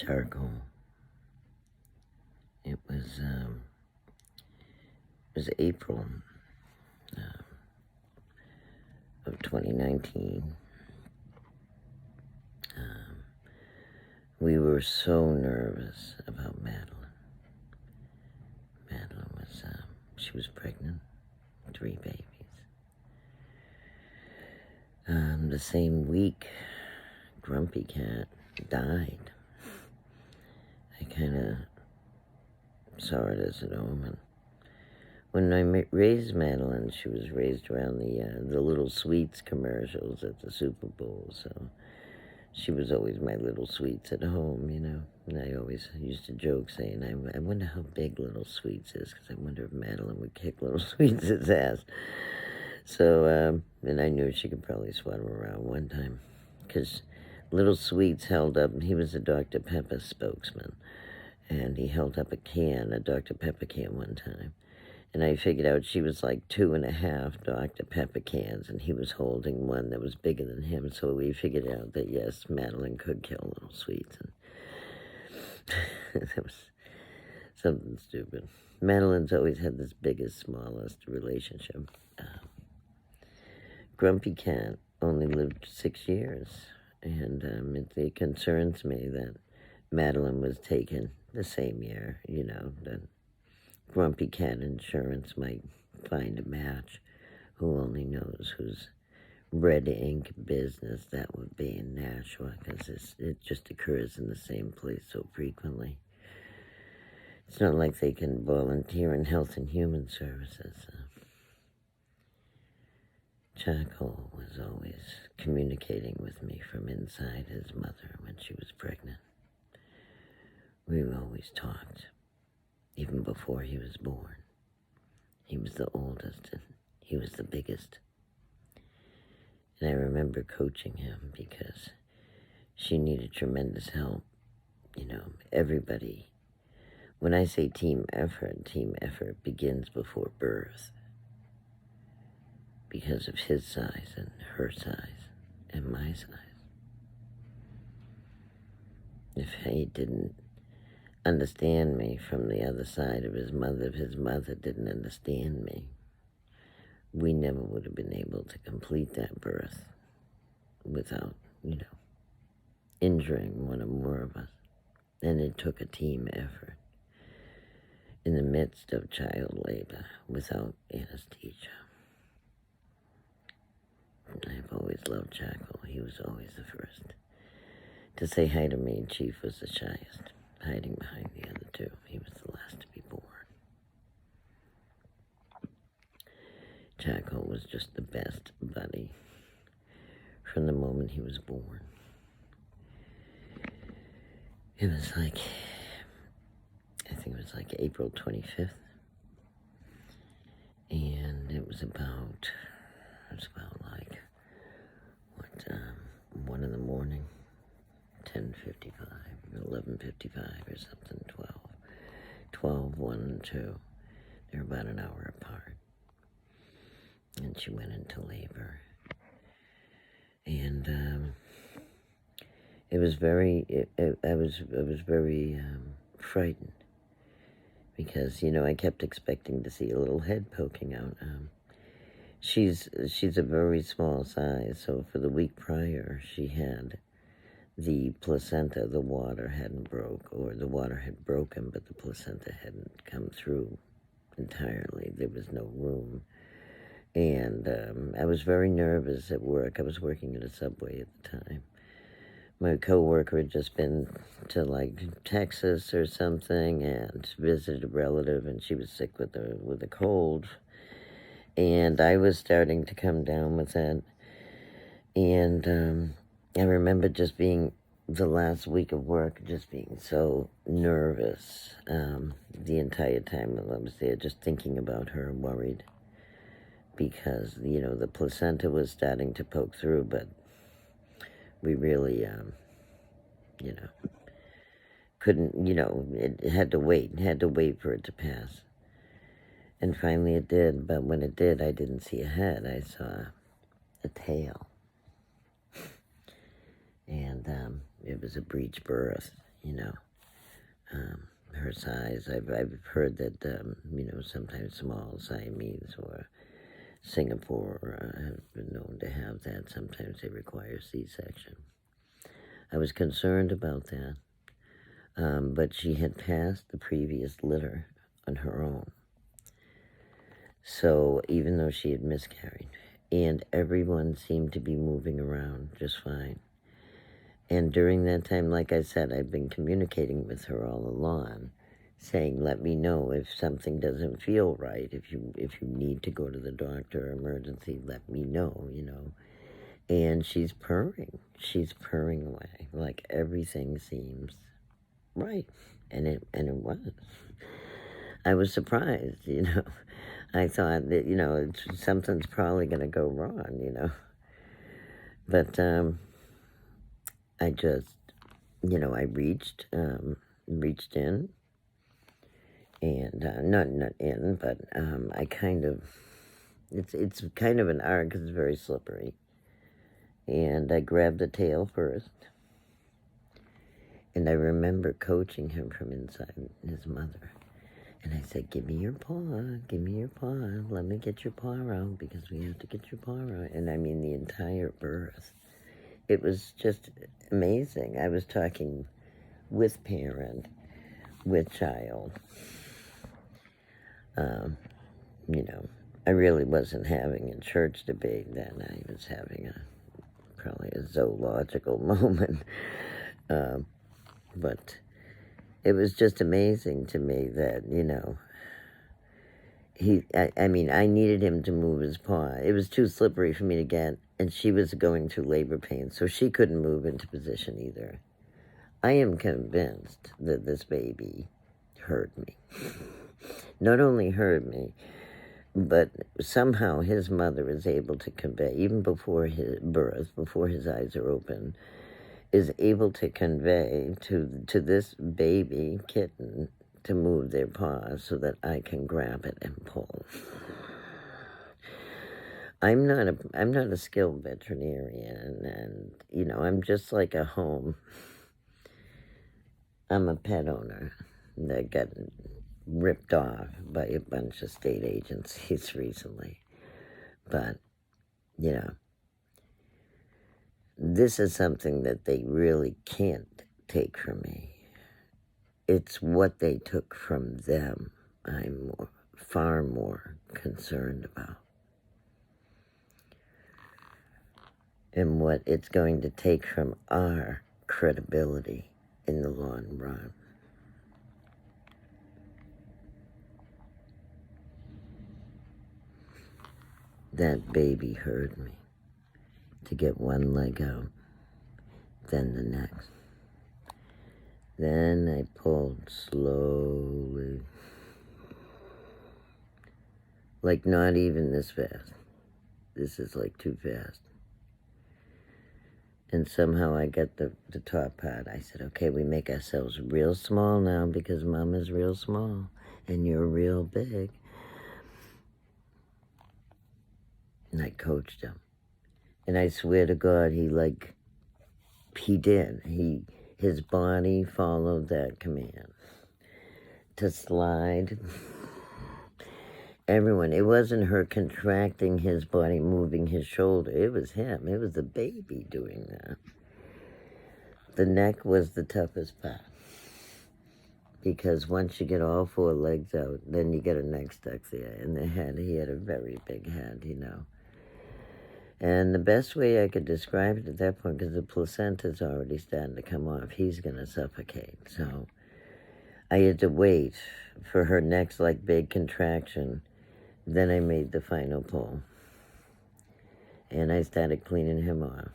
Charcol. It was April of 2019. We were so nervous about Madeline. Madeline was, she was pregnant, 3 babies. The same week, Grumpy Cat died. I kind of saw it as an omen. When I raised Madeline, she was raised around the Little Sweets commercials at the Super Bowl, so she was always my Little Sweets at home, you know. And I always used to joke saying, I wonder how big Little Sweets is, because I wonder if Madeline would kick Little Sweets' ass. So, and I knew she could probably swat him around one time, because Little Sweets held up, he was a Dr. Pepper spokesman, and he held up a Dr. Pepper can one time. And I figured out she was like 2.5 Dr. Pepper cans, and he was holding one that was bigger than him. So we figured out that, yes, Madeline could kill Little Sweets. And that was something stupid. Madeline's always had this biggest, smallest relationship. Grumpy Cat only lived 6 years. And it concerns me that Madeline was taken the same year, you know, that Grumpy Cat Insurance might find a match. Who only knows whose red ink business that would be in Nashua, because it just occurs in the same place so frequently. It's not like they can volunteer in Health and Human Services. Charcol was always communicating with me from inside his mother when she was pregnant. We always talked. Even before he was born. He was the oldest, and he was the biggest. And I remember coaching him because she needed tremendous help. You know, everybody. When I say team effort begins before birth. Because of his size and her size and my size. If he didn't understand me from the other side of his mother, if his mother didn't understand me, we never would have been able to complete that birth without, you know, injuring one or more of us. And it took a team effort in the midst of child labor without anesthesia. And I've always loved Charcol. He was always the first to say hi to me. Chief was the shyest, hiding behind the other two. He was the last to be born. Charcol was just the best buddy from the moment he was born. It was like, I think it was like April 25th. And it was about like, 1 in the morning. 10:55, 11:55 or something, 12, 1 and 2. They're about an hour apart. And she went into labor. And it was very, I was very frightened. Because, you know, I kept expecting to see a little head poking out. She's a very small size, so for the week prior, she had the placenta, the water hadn't broke, or the water had broken, but the placenta hadn't come through entirely. There was no room. And I was very nervous at work. I was working at a Subway at the time. My coworker had just been to, like, Texas or something and visited a relative, and she was sick with a cold. And I was starting to come down with it. And I remember just being, the last week of work, just being so nervous the entire time I was there, just thinking about her, worried. Because, you know, the placenta was starting to poke through, but we really, you know, couldn't, you know, it had to wait for it to pass. And finally it did, but when it did, I didn't see a head, I saw a tail. And it was a breech birth, her size. I've heard that, sometimes small Siamese or Singapore have been known to have that. Sometimes they require C-section. I was concerned about that, but she had passed the previous litter on her own. So even though she had miscarried, and everyone seemed to be moving around just fine. And during that time, like I said, I've been communicating with her all along, saying, let me know if something doesn't feel right. If you need to go to the doctor or emergency, let me know, And she's purring. She's purring away. Like everything seems right. And it was. I was surprised, I thought that, something's probably going to go wrong, But I just, I reached in, and not in, but I kind of, it's kind of an art because it's very slippery. And I grabbed the tail first, and I remember coaching him from inside his mother. And I said, give me your paw, let me get your paw out, because we have to get your paw out. And I mean, the entire birth. It was just amazing. I was talking with parent, with child. I really wasn't having a church debate then. I was having probably a zoological moment. But it was just amazing to me that, I needed him to move his paw. It was too slippery for me to get, and she was going through labor pain, so she couldn't move into position either. I am convinced that this baby heard me. Not only heard me, but somehow his mother is able to convey, even before his birth, before his eyes are open, is able to convey to this baby kitten to move their paws so that I can grab it and pull. I'm not a skilled veterinarian, and I'm just like a home. I'm a pet owner that got ripped off by a bunch of state agencies recently. But, this is something that they really can't take from me. It's what they took from them I'm far more concerned about. And what it's going to take from our credibility in the long run. That baby heard me to get one leg out, then the next. Then I pulled slowly, like not even this fast. This is like too fast. And somehow I got the top part. I said, okay, we make ourselves real small now because Mom is real small and you're real big. And I coached him. And I swear to God, he did. His body followed that command to slide. Everyone, it wasn't her contracting his body, moving his shoulder. It was him. It was the baby doing that. The neck was the toughest part. Because once you get all four legs out, then you get a neck stuck there. And the head, he had a very big head, And the best way I could describe it at that point, because the placenta's already starting to come off, he's going to suffocate. So I had to wait for her next, big contraction. Then I made the final pull. And I started cleaning him off.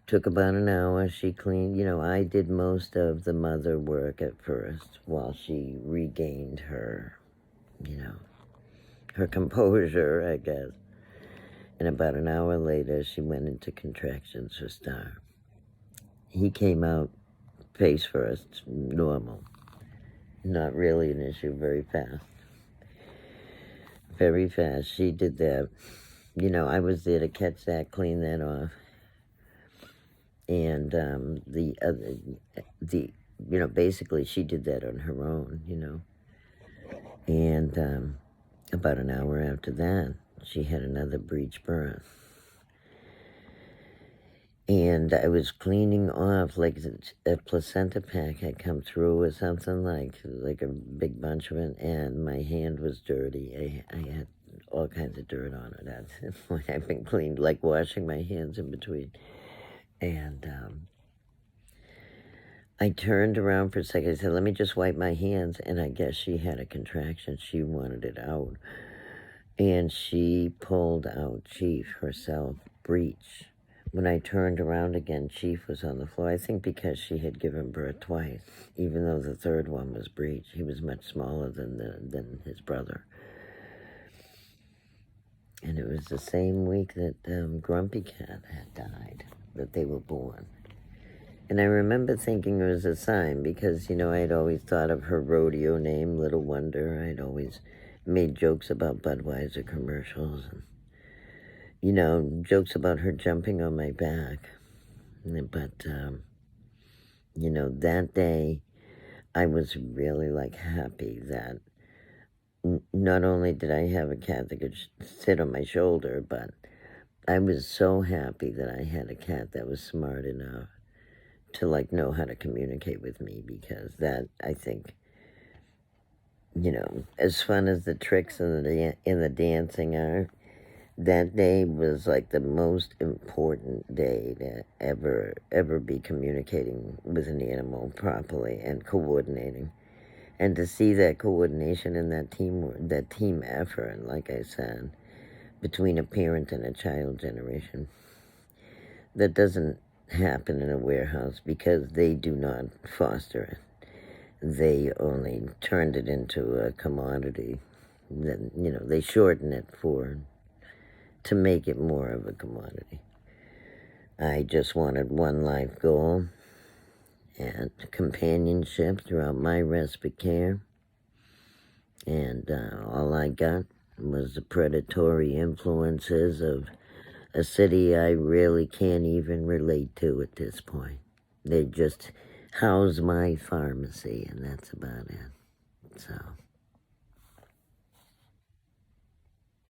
Took about an hour. She cleaned, I did most of the mother work at first while she regained her, her composure, I guess. And about an hour later, she went into contractions for Star. He came out face first, normal. Not really an issue, very fast. Very fast. She did that. I was there to catch that, clean that off. And basically she did that on her own, And about an hour after that, she had another breech birth. And I was cleaning off, like a placenta pack had come through or something, like a big bunch of it, and my hand was dirty. I had all kinds of dirt on it. That's when I've been cleaned, like washing my hands in between. And I turned around for a second. I said, let me just wipe my hands. And I guess she had a contraction. She wanted it out. And she pulled out Chief herself, breech. When I turned around again, Chief was on the floor. I think because she had given birth twice, even though the third one was breech. He was much smaller than his brother. And it was the same week that Grumpy Cat had died, that they were born. And I remember thinking it was a sign because, I'd always thought of her rodeo name, Little Wonder. I'd always made jokes about Budweiser commercials and, jokes about her jumping on my back. But, that day I was really, happy that not only did I have a cat that could sit on my shoulder, but I was so happy that I had a cat that was smart enough to, know how to communicate with me, because that, I think, as fun as the tricks and the dancing are, that day was, the most important day to ever be communicating with an animal properly and coordinating. And to see that coordination and that team effort, like I said, between a parent and a child generation, that doesn't happen in a warehouse because they do not foster it. They only turned it into a commodity. Then, they shorten it to make it more of a commodity. I just wanted one life goal and companionship throughout my respite care. And all I got was the predatory influences of a city I really can't even relate to at this point. They just house my pharmacy, and that's about it. So...